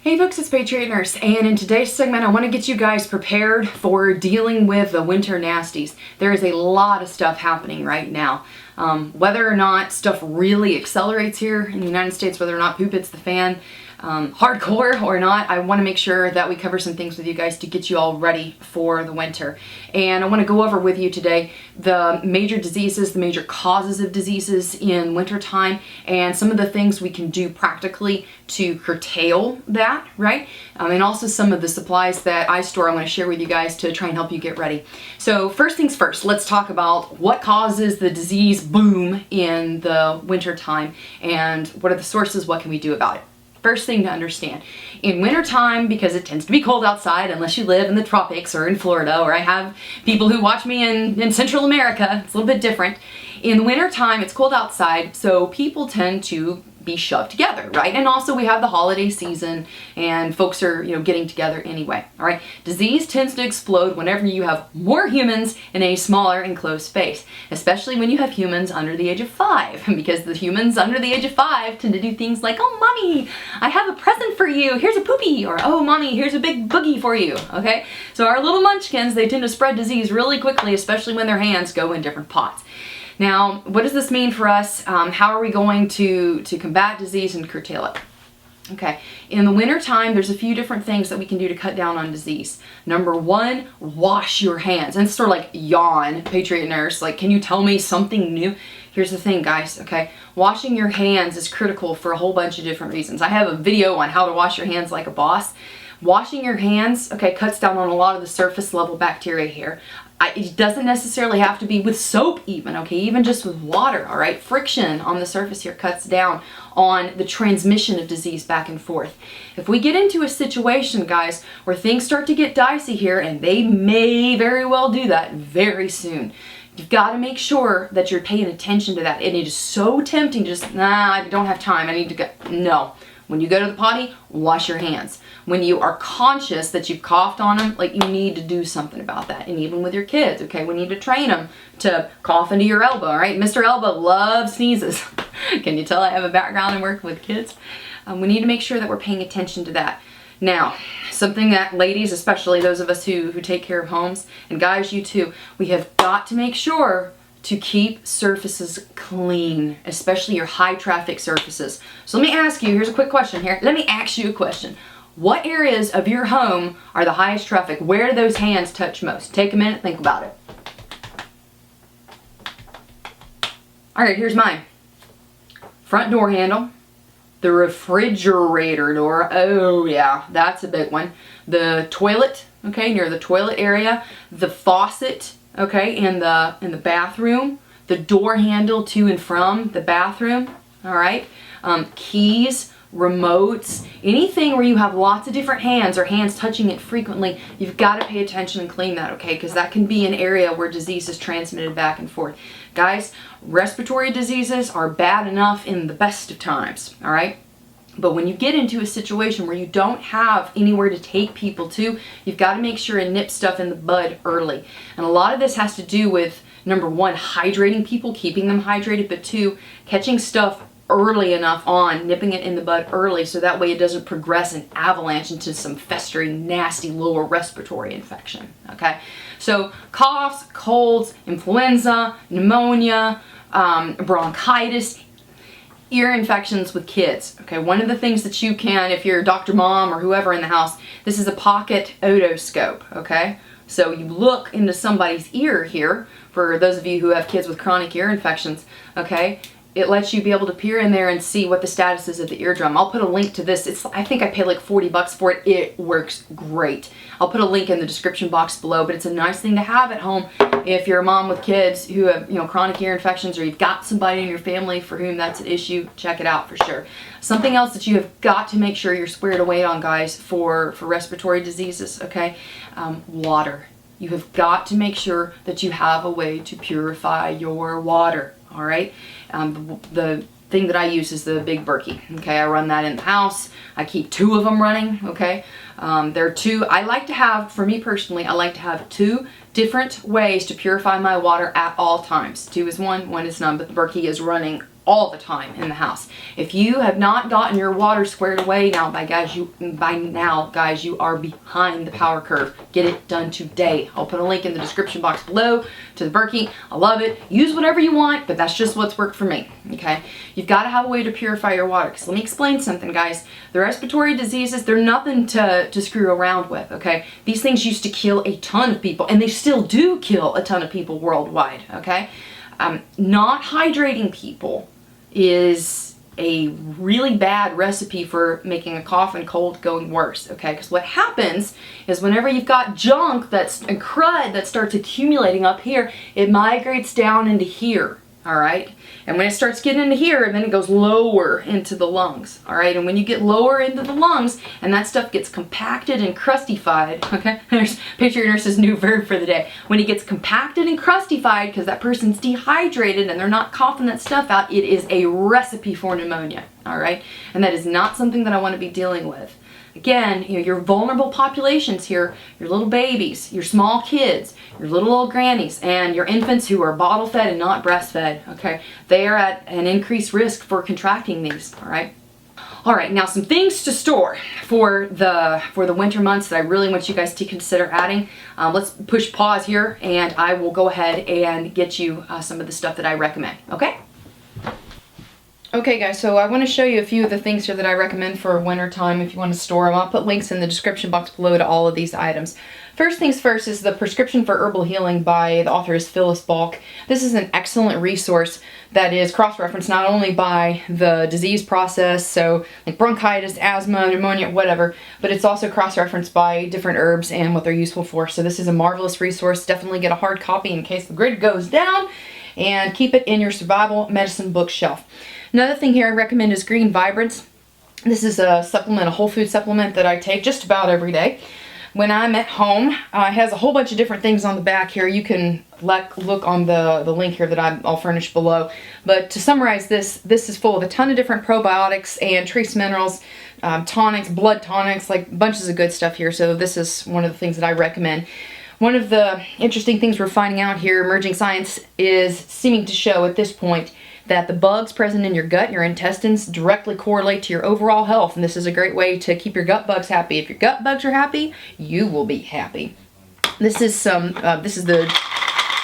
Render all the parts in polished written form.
Hey folks, it's Patriot Nurse, and in today's segment I want to get you guys prepared for dealing with the winter nasties. There is a lot of stuff happening right now. Whether or not stuff really accelerates here in the United States, whether or not poop hits the fan, hardcore or not, I want to make sure that we cover some things with you guys to get you all ready for the winter. And I want to go over with you today the major diseases, the major causes of diseases in wintertime, and some of the things we can do practically to curtail that, right? And also some of the supplies that I store I'm going to share with you guys to try and help you get ready. So first things first, let's talk about what causes the disease boom in the wintertime and what are the sources, what can we do about it. First thing to understand, in wintertime, because it tends to be cold outside unless you live in the tropics or in Florida, or I have people who watch me in Central America, it's a little bit different. In the wintertime, it's cold outside, so people tend to be shoved together, right? And also we have the holiday season and folks are, getting together anyway, all right? Disease tends to explode whenever you have more humans in a smaller enclosed space, especially when you have humans under the age of 5, because the humans under the age of 5 tend to do things like, oh, mommy, I have a present for you, here's a poopy, or oh, mommy, here's a big boogie for you, okay? So our little munchkins, they tend to spread disease really quickly, especially when their hands go in different pots. Now, what does this mean for us? How are we going to combat disease and curtail it? Okay, in the wintertime, there's a few different things that we can do to cut down on disease. Number one, wash your hands. And it's sort of like yawn, Patriot Nurse, like, can you tell me something new? Here's the thing, guys, okay? Washing your hands is critical for a whole bunch of different reasons. I have a video on how to wash your hands like a boss. Washing your hands, okay, cuts down on a lot of the surface level bacteria here. It doesn't necessarily have to be with soap even, okay, even just with water, all right? Friction on the surface here cuts down on the transmission of disease back and forth. If we get into a situation, guys, where things start to get dicey here, and they may very well do that very soon, you've got to make sure that you're paying attention to that. And it is so tempting to just, nah, I don't have time, I need to go. No. When you go to the potty, wash your hands. When you are conscious that you've coughed on them, like, you need to do something about that. And even with your kids, okay, we need to train them to cough into your elbow, all right? Mr. Elbow loves sneezes. Can you tell I have a background in working with kids? We need to make sure that we're paying attention to that. Now, something that ladies, especially those of us who take care of homes, and guys, you too, we have got to make sure to keep surfaces clean, especially your high traffic surfaces. So let me ask you, here's a quick question here. Let me ask you a question. What areas of your home are the highest traffic? Where do those hands touch most? Take a minute, think about it. All right, here's mine. Front door handle, the refrigerator door, oh yeah, that's a big one. The toilet, okay, near the toilet area, the faucet, okay, in the bathroom, the door handle to and from the bathroom, all right, keys, remotes, anything where you have lots of different hands or hands touching it frequently, you've got to pay attention and clean that, okay, because that can be an area where disease is transmitted back and forth. Guys, respiratory diseases are bad enough in the best of times, all right? But when you get into a situation where you don't have anywhere to take people to, you've got to make sure and nip stuff in the bud early. And a lot of this has to do with, number one, hydrating people, keeping them hydrated, but two, catching stuff early enough on, nipping it in the bud early so that way it doesn't progress and avalanche into some festering, nasty lower respiratory infection, okay? So coughs, colds, influenza, pneumonia, bronchitis, ear infections with kids. Okay, one of the things that you can, if you're Dr. Mom or whoever in the house, this is a pocket otoscope, okay? So you look into somebody's ear here, for those of you who have kids with chronic ear infections, okay? It lets you be able to peer in there and see what the status is of the eardrum. I'll put a link to this. I think I paid like 40 bucks for it. It works great. I'll put a link in the description box below, but it's a nice thing to have at home if you're a mom with kids who have, chronic ear infections, or you've got somebody in your family for whom that's an issue. Check it out for sure. Something else that you have got to make sure you're squared away on, guys, for respiratory diseases, okay? Water. You have got to make sure that you have a way to purify your water. All right, the thing that I use is the big Berkey. Okay, I run that in the house. I keep 2 of them running. Okay, there are 2. I like to have, for me personally, I like to have 2 different ways to purify my water at all times. 2 is one is none, but the Berkey is running all the time in the house. If you have not gotten your water squared away now, by now, guys, you are behind the power curve. Get it done today. I'll put a link in the description box below to the Berkey. I love it. Use whatever you want, but that's just what's worked for me, okay? You've got to have a way to purify your water. Because let me explain something, guys. The respiratory diseases, they're nothing to screw around with, okay? These things used to kill a ton of people, and they still do kill a ton of people worldwide, okay? Not hydrating people is a really bad recipe for making a cough and cold going worse, okay? Because what happens is whenever you've got junk and crud that starts accumulating up here, it migrates down into here, all right? And when it starts getting into here, then it goes lower into the lungs, all right? And when you get lower into the lungs and that stuff gets compacted and crustified, okay? There's Patriot Nurse's new verb for the day. When it gets compacted and crustified because that person's dehydrated and they're not coughing that stuff out, it is a recipe for pneumonia, all right? And that is not something that I want to be dealing with. Again, you know, your vulnerable populations here, your little babies, your small kids, your little old grannies, and your infants who are bottle fed and not breastfed, okay? They are at an increased risk for contracting these, all right? All right, now some things to store for the winter months that I really want you guys to consider adding. Let's push pause here and I will go ahead and get you some of the stuff that I recommend, okay? Okay guys, so I want to show you a few of the things here that I recommend for winter time if you want to store them. I'll put links in the description box below to all of these items. First things first is the Prescription for Herbal Healing by the author is Phyllis Balk. This is an excellent resource that is cross-referenced not only by the disease process, so like bronchitis, asthma, pneumonia, whatever, but it's also cross-referenced by different herbs and what they're useful for. So this is a marvelous resource. Definitely get a hard copy in case the grid goes down and keep it in your survival medicine bookshelf. Another thing here I recommend is Green Vibrance. This is a supplement, a whole food supplement that I take just about every day. When I'm at home, it has a whole bunch of different things on the back here. You can look on the link here that I'll furnish below. But to summarize this is full of a ton of different probiotics and trace minerals, tonics, blood tonics, like bunches of good stuff here. So this is one of the things that I recommend. One of the interesting things we're finding out here, emerging science is seeming to show at this point that the bugs present in your gut and your intestines directly correlate to your overall health, and this is a great way to keep your gut bugs happy. If your gut bugs are happy, you will be happy. This is the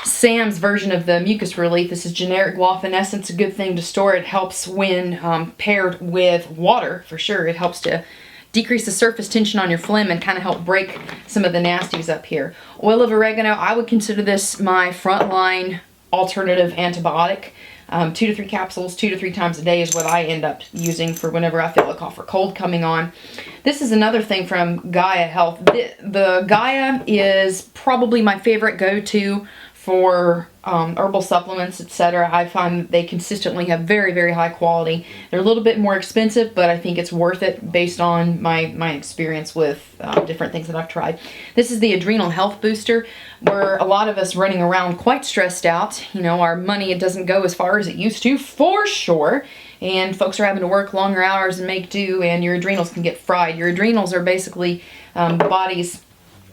Sam's version of the mucus relief. This is generic guafin essence, a good thing to store. It helps when paired with water, for sure. It helps to decrease the surface tension on your phlegm and kind of help break some of the nasties up here. Oil of oregano, I would consider this my frontline alternative antibiotic. 2 to 3 capsules, 2 to 3 times a day is what I end up using for whenever I feel a cough or cold coming on. This is another thing from Gaia Health. The Gaia is probably my favorite go-to for herbal supplements, etc. I find they consistently have very, very high quality. They're a little bit more expensive, but I think it's worth it based on my experience with different things that I've tried. This is the Adrenal Health Booster. We're a lot of us running around quite stressed out. You know, our money, it doesn't go as far as it used to, for sure. And folks are having to work longer hours and make do, and your adrenals can get fried. Your adrenals are basically the body's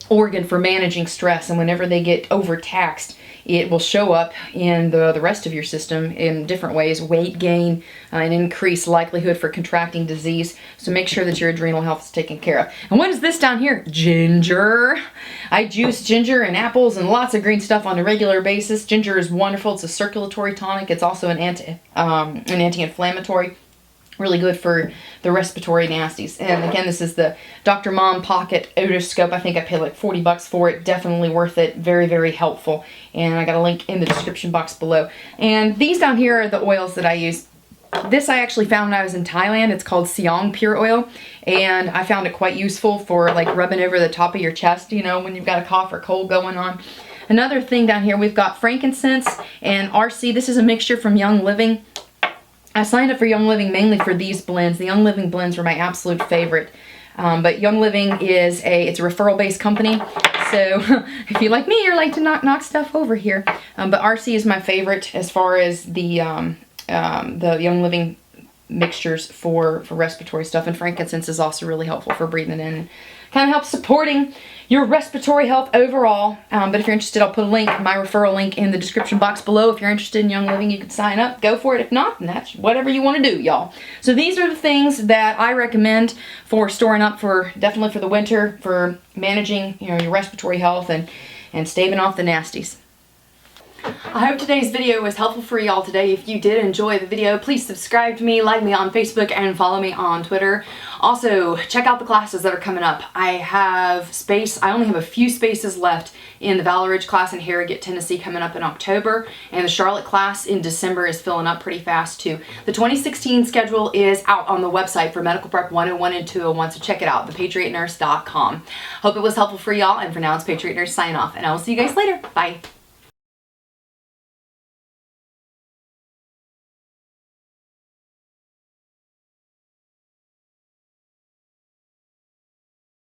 organ for managing stress, and whenever they get overtaxed, it will show up in the rest of your system in different ways. Weight gain, an increased likelihood for contracting disease. So make sure that your adrenal health is taken care of. And what is this down here? Ginger. I juice ginger and apples and lots of green stuff on a regular basis. Ginger is wonderful. It's a circulatory tonic. It's also an anti-inflammatory. Really good for the respiratory nasties. And again, this is the Dr. Mom Pocket Otoscope. I think I paid like 40 bucks for it. Definitely worth it. Very, very helpful. And I got a link in the description box below. And these down here are the oils that I use. This I actually found when I was in Thailand. It's called Siong Pure Oil. And I found it quite useful for like rubbing over the top of your chest, you know, when you've got a cough or cold going on. Another thing down here, we've got frankincense and RC. This is a mixture from Young Living. I signed up for Young Living mainly for these blends. The Young Living blends were my absolute favorite. But Young Living is it's a referral-based company. So if you like me, you're like to knock stuff over here. But RC is my favorite as far as the Young Living mixtures for respiratory stuff. And frankincense is also really helpful for breathing in, kind of helps supporting your respiratory health overall. But if you're interested, I'll put a link, my referral link, in the description box below. If you're interested in Young Living, you can sign up. Go for it. If not, then that's whatever you want to do, y'all. So these are the things that I recommend for storing up for, definitely for the winter, for managing, you know, your respiratory health and staving off the nasties. I hope today's video was helpful for y'all today. If you did enjoy the video, please subscribe to me, like me on Facebook, and follow me on Twitter. Also, check out the classes that are coming up. I have space. I only have a few spaces left in the Valley Ridge class in Harrogate, Tennessee, coming up in October, and the Charlotte class in December is filling up pretty fast too. The 2016 schedule is out on the website for Medical Prep 101 and 201, so check it out, thepatriotnurse.com. Hope it was helpful for y'all, and for now, it's Patriot Nurse signing off, and I will see you guys later. Bye.